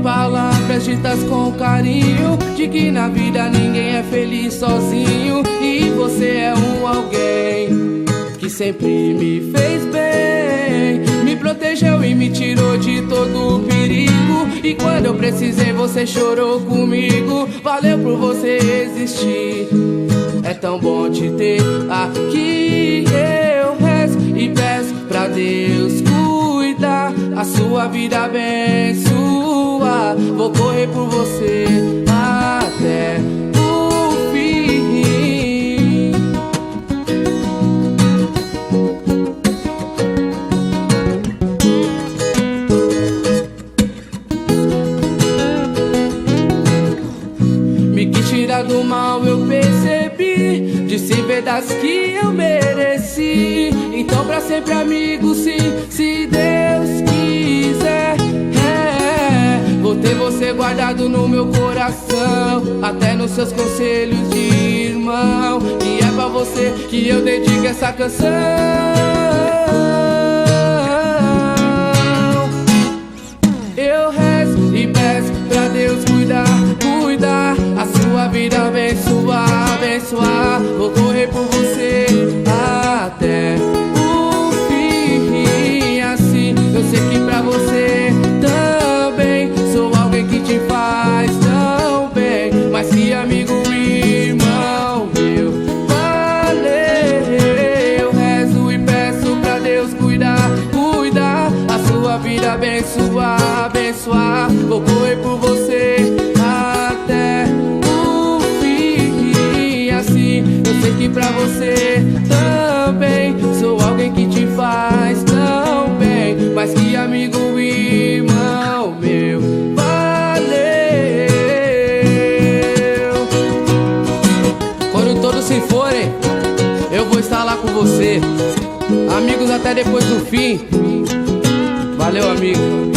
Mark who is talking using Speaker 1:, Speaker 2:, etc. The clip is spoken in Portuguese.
Speaker 1: Palavras ditas com carinho, de que na vida ninguém é feliz sozinho. E você é um alguém que sempre me fez bem, me protegeu e me tirou de todo o perigo. E quando eu precisei você chorou comigo. Valeu por você existir, é tão bom te ter aqui. Eu rezo e peço pra Deus cuidar, a sua vida abençoar. Vou correr por você até o fim. Me quis tirar do mal, eu percebi, disse verdades que eu mereci. Então pra sempre amigo, sim, se Deus quiser. Vou ter você guardado no meu coração, até nos seus conselhos de irmão. E é pra você que eu dedico essa canção. Eu rezo e peço pra Deus cuidar, cuidar, a sua vida abençoar, abençoar. Vou correr por você até o fim. Assim eu sei que pra você também sou alguém que te faz tão bem, mas que amigo e irmão meu. Valeu, eu rezo e peço pra Deus cuidar, cuidar, a sua vida abençoar, abençoar. Vou correr por você até o fim. Assim eu sei que pra você também sou alguém que te faz tão bem, mas que amigo e irmão meu. Valeu. Quando todos se forem, eu vou estar lá com você. Amigos até depois do fim. Valeu, amigo.